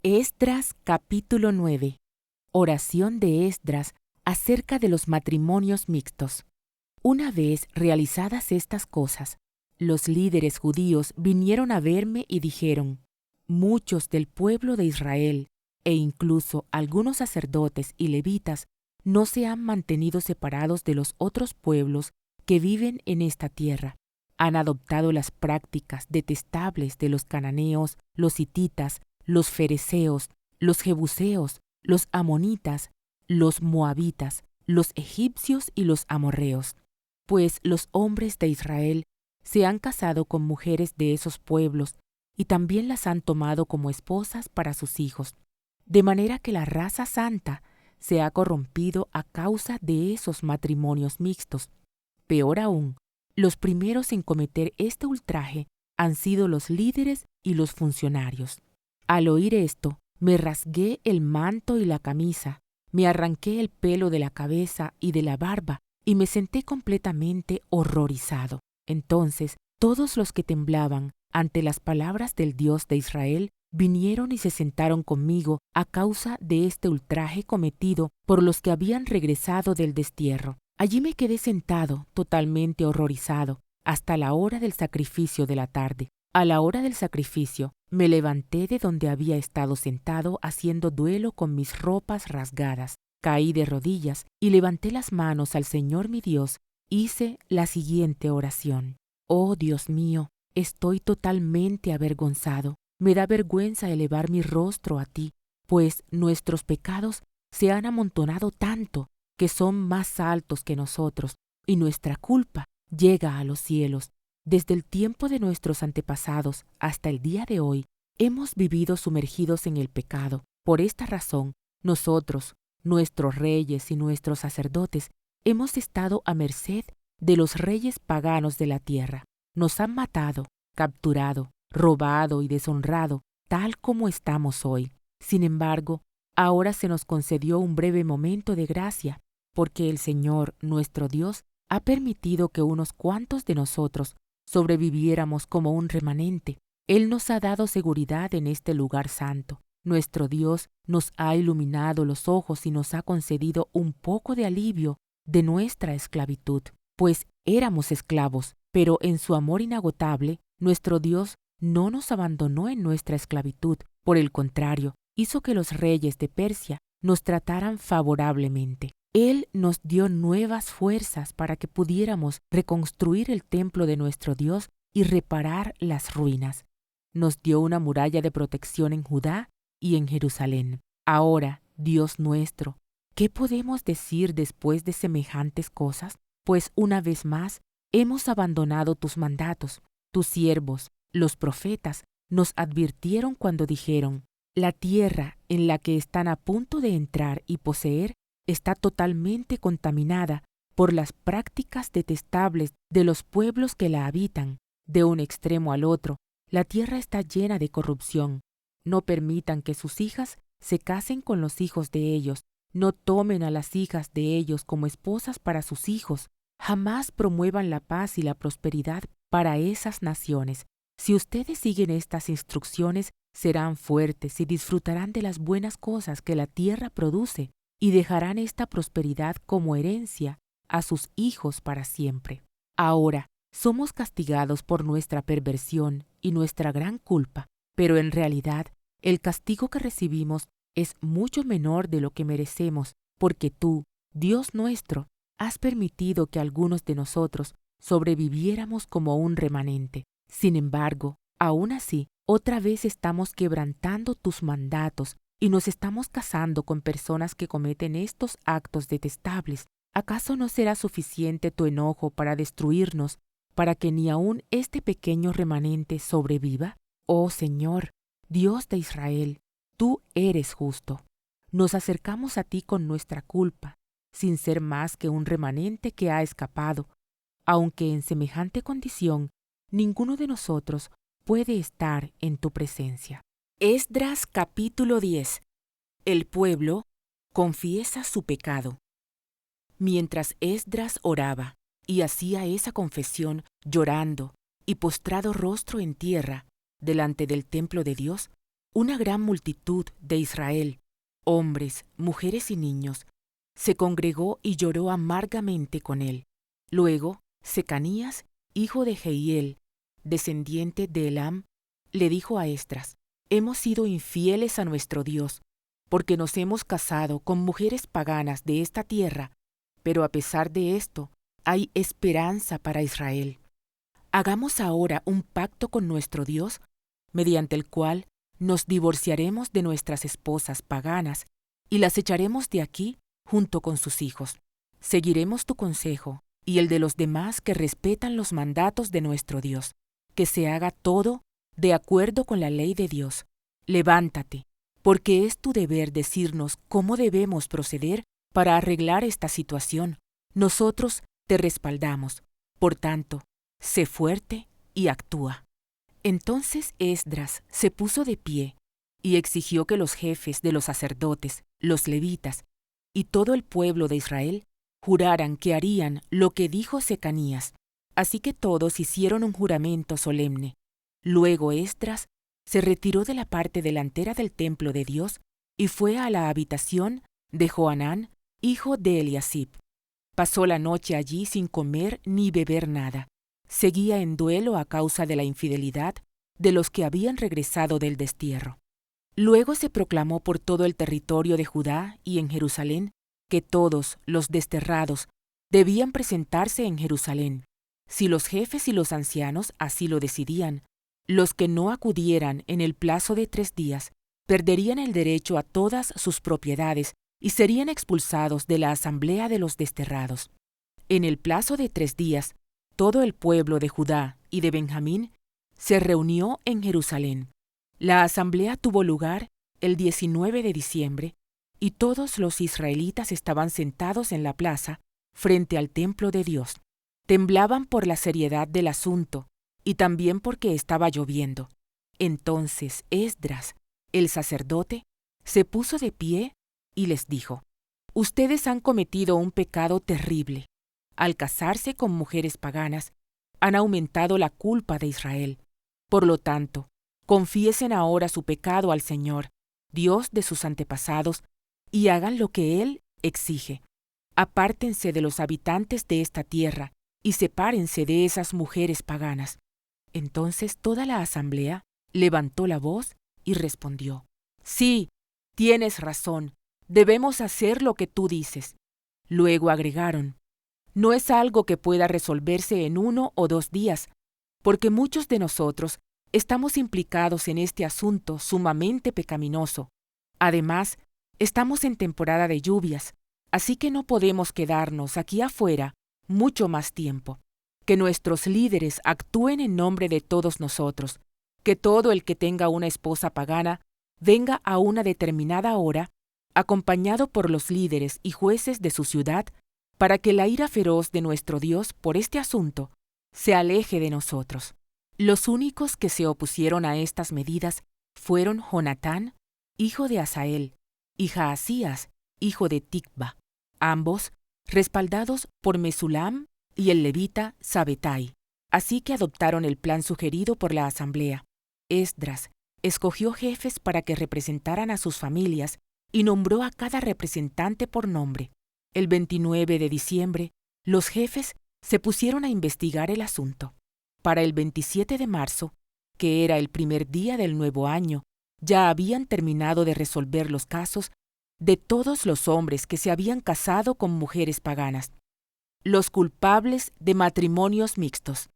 Esdras capítulo 9. Oración de Esdras acerca de los matrimonios mixtos. Una vez realizadas estas cosas, los líderes judíos vinieron a verme y dijeron: muchos del pueblo de Israel, e incluso algunos sacerdotes y levitas, no se han mantenido separados de los otros pueblos que viven en esta tierra. Han adoptado las prácticas detestables de los cananeos, los hititas, los fereceos, los jebuseos, los amonitas, los moabitas, los egipcios y los amorreos. Pues los hombres de Israel se han casado con mujeres de esos pueblos y también las han tomado como esposas para sus hijos, de manera que la raza santa se ha corrompido a causa de esos matrimonios mixtos. Peor aún, los primeros en cometer este ultraje han sido los líderes y los funcionarios. Al oír esto, me rasgué el manto y la camisa, me arranqué el pelo de la cabeza y de la barba y me senté completamente horrorizado. Entonces, todos los que temblaban ante las palabras del Dios de Israel vinieron y se sentaron conmigo a causa de este ultraje cometido por los que habían regresado del destierro. Allí me quedé sentado, totalmente horrorizado, hasta la hora del sacrificio de la tarde. A la hora del sacrificio, me levanté de donde había estado sentado haciendo duelo con mis ropas rasgadas. Caí de rodillas y levanté las manos al Señor mi Dios. Hice la siguiente oración: oh Dios mío, estoy totalmente avergonzado. Me da vergüenza elevar mi rostro a ti, pues nuestros pecados se han amontonado tanto que son más altos que nosotros, y nuestra culpa llega a los cielos. Desde el tiempo de nuestros antepasados hasta el día de hoy, hemos vivido sumergidos en el pecado. Por esta razón, nosotros, nuestros reyes y nuestros sacerdotes, hemos estado a merced de los reyes paganos de la tierra. Nos han matado, capturado, robado y deshonrado, tal como estamos hoy. Sin embargo, ahora se nos concedió un breve momento de gracia, porque el Señor, nuestro Dios, ha permitido que unos cuantos de nosotros sobreviviéramos como un remanente. Él nos ha dado seguridad en este lugar santo. Nuestro Dios nos ha iluminado los ojos y nos ha concedido un poco de alivio de nuestra esclavitud, pues éramos esclavos, pero en su amor inagotable, nuestro Dios no nos abandonó en nuestra esclavitud. Por el contrario, hizo que los reyes de Persia nos trataran favorablemente. Él nos dio nuevas fuerzas para que pudiéramos reconstruir el templo de nuestro Dios y reparar las ruinas. Nos dio una muralla de protección en Judá y en Jerusalén. Ahora, Dios nuestro, ¿qué podemos decir después de semejantes cosas? Pues una vez más, hemos abandonado tus mandatos. Tus siervos, los profetas, nos advirtieron cuando dijeron: la tierra en la que están a punto de entrar y poseer está totalmente contaminada por las prácticas detestables de los pueblos que la habitan. De un extremo al otro, la tierra está llena de corrupción. No permitan que sus hijas se casen con los hijos de ellos. No tomen a las hijas de ellos como esposas para sus hijos. Jamás promuevan la paz y la prosperidad para esas naciones. Si ustedes siguen estas instrucciones, serán fuertes y disfrutarán de las buenas cosas que la tierra produce, y dejarán esta prosperidad como herencia a sus hijos para siempre. Ahora, somos castigados por nuestra perversión y nuestra gran culpa, pero en realidad el castigo que recibimos es mucho menor de lo que merecemos, porque tú, Dios nuestro, has permitido que algunos de nosotros sobreviviéramos como un remanente. Sin embargo, aún así, otra vez estamos quebrantando tus mandatos y nos estamos casando con personas que cometen estos actos detestables. ¿Acaso no será suficiente tu enojo para destruirnos, para que ni aun este pequeño remanente sobreviva? Oh Señor, Dios de Israel, tú eres justo. Nos acercamos a ti con nuestra culpa, sin ser más que un remanente que ha escapado, aunque en semejante condición ninguno de nosotros puede estar en tu presencia. Esdras capítulo 10. El pueblo confiesa su pecado. Mientras Esdras oraba y hacía esa confesión llorando y postrado rostro en tierra delante del templo de Dios, una gran multitud de Israel, hombres, mujeres y niños, se congregó y lloró amargamente con él. Luego, Secanías, hijo de Jehiel, descendiente de Elam, le dijo a Esdras: hemos sido infieles a nuestro Dios, porque nos hemos casado con mujeres paganas de esta tierra, pero a pesar de esto, hay esperanza para Israel. Hagamos ahora un pacto con nuestro Dios, mediante el cual nos divorciaremos de nuestras esposas paganas y las echaremos de aquí junto con sus hijos. Seguiremos tu consejo y el de los demás que respetan los mandatos de nuestro Dios, que se haga todo de acuerdo con la ley de Dios. Levántate, porque es tu deber decirnos cómo debemos proceder para arreglar esta situación. Nosotros te respaldamos. Por tanto, sé fuerte y actúa. Entonces Esdras se puso de pie y exigió que los jefes de los sacerdotes, los levitas y todo el pueblo de Israel juraran que harían lo que dijo Secanías. Así que todos hicieron un juramento solemne. Luego Esdras se retiró de la parte delantera del templo de Dios y fue a la habitación de Johanán, hijo de Eliasib. Pasó la noche allí sin comer ni beber nada. Seguía en duelo a causa de la infidelidad de los que habían regresado del destierro. Luego se proclamó por todo el territorio de Judá y en Jerusalén que todos los desterrados debían presentarse en Jerusalén. Si los jefes y los ancianos así lo decidían, los que no acudieran en el plazo de 3 días perderían el derecho a todas sus propiedades y serían expulsados de la asamblea de los desterrados. En el plazo de 3 días, todo el pueblo de Judá y de Benjamín se reunió en Jerusalén. La asamblea tuvo lugar el 19 de diciembre y todos los israelitas estaban sentados en la plaza frente al templo de Dios. Temblaban por la seriedad del asunto y también porque estaba lloviendo. Entonces Esdras, el sacerdote, se puso de pie y les dijo: ustedes han cometido un pecado terrible. Al casarse con mujeres paganas, han aumentado la culpa de Israel. Por lo tanto, confiesen ahora su pecado al Señor, Dios de sus antepasados, y hagan lo que Él exige. Apártense de los habitantes de esta tierra y sepárense de esas mujeres paganas. Entonces toda la asamblea levantó la voz y respondió: Sí, tienes razón, debemos hacer lo que tú dices. Luego agregaron: No es algo que pueda resolverse en 1 o 2 días, porque muchos de nosotros estamos implicados en este asunto sumamente pecaminoso. Además, estamos en temporada de lluvias, así que no podemos quedarnos aquí afuera mucho más tiempo. Que nuestros líderes actúen en nombre de todos nosotros, que todo el que tenga una esposa pagana venga a una determinada hora, acompañado por los líderes y jueces de su ciudad, para que la ira feroz de nuestro Dios por este asunto se aleje de nosotros. Los únicos que se opusieron a estas medidas fueron Jonatán, hijo de Asael, y Jaasías, hijo de Ticva, ambos respaldados por Mesulam y el levita Sabetai. Así que adoptaron el plan sugerido por la asamblea. Esdras escogió jefes para que representaran a sus familias y nombró a cada representante por nombre. El 29 de diciembre, los jefes se pusieron a investigar el asunto. Para el 27 de marzo, que era el primer día del nuevo año, ya habían terminado de resolver los casos de todos los hombres que se habían casado con mujeres paganas. Los culpables de matrimonios mixtos.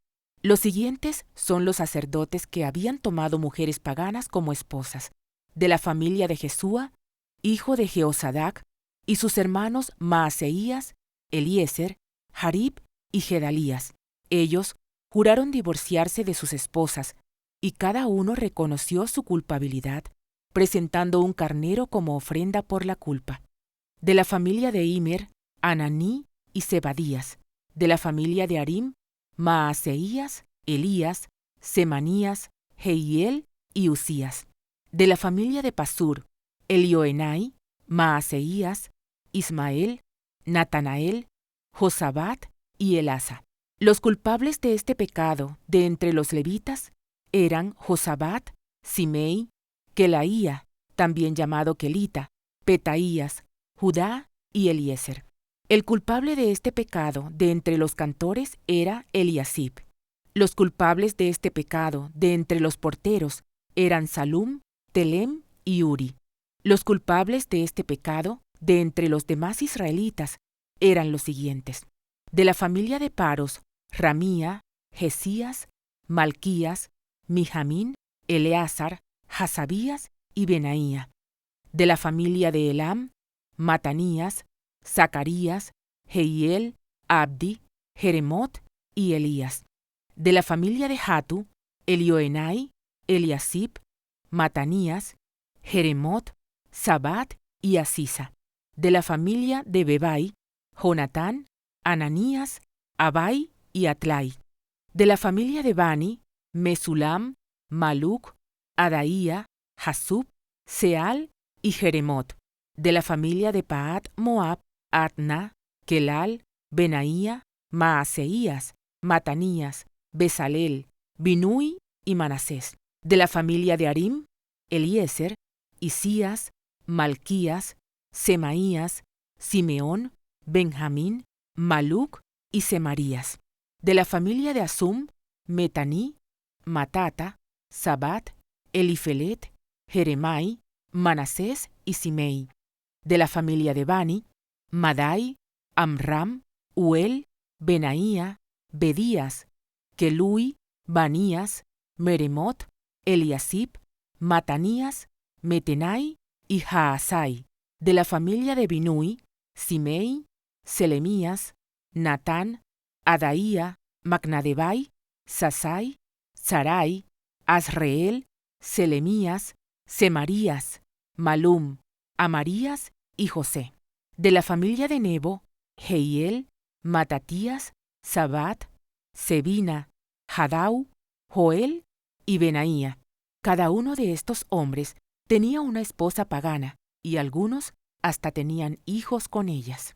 Los siguientes son los sacerdotes que habían tomado mujeres paganas como esposas, de la familia de Jesúa, hijo de Jehosadac, y sus hermanos Maaseías, Eliezer, Jarib y Gedalías. Ellos juraron divorciarse de sus esposas, y cada uno reconoció su culpabilidad, presentando un carnero como ofrenda por la culpa. De la familia de Immer, Ananí y Zebadías. De la familia de Arim, Maaseías, Elías, Semanías, Jehiel y Usías. De la familia de Pasur, Elioenai, Maaseías, Ismael, Natanael, Josabat y Elasa. Los culpables de este pecado de entre los levitas eran Josabat, Simei, Kelaía, también llamado Kelita, Petaías, Judá y Eliezer. El culpable de este pecado de entre los cantores era Eliasib. Los culpables de este pecado de entre los porteros eran Salum, Telem y Uri. Los culpables de este pecado de entre los demás israelitas eran los siguientes: de la familia de Paros, Ramía, Jesías, Malquías, Mijamín, Eleazar, Hasabías y Benaía. De la familia de Elam, Matanías, Zacarías, Jehiel, Abdi, Jeremot y Elías. De la familia de Hatu, Elioenai, Eliasib, Matanías, Jeremot, Sabat y Asisa. De la familia de Bebai, Jonatán, Ananías, Abai y Atlai. De la familia de Bani, Mesulam, Maluc, Adaía, Jasub, Seal y Jeremot. De la familia de Paat Moab, Adna, Kelal, Benaía, Maaseías, Matanías, Besalel, Binui y Manasés. De la familia de Arim, Eliezer, Isías, Malquías, Semaías, Simeón, Benjamín, Maluc y Semarías. De la familia de Asum, Metaní, Matata, Sabat, Elifelet, Jeremai, Manasés y Simei. De la familia de Bani, Madai, Amram, Uel, Benaía, Bedías, Kelui, Banías, Meremot, Eliasib, Matanías, Metenai y Jaasai. De la familia de Binui, Simei, Selemías, Natán, Adaía, Macnadebai, Sasai, Sarai, Azreel, Selemías, Semarías, Malum, Amarías y José. De la familia de Nebo, Jehiel, Matatías, Sabat, Sebina, Jadau, Joel y Benaía. Cada uno de estos hombres tenía una esposa pagana, y algunos hasta tenían hijos con ellas.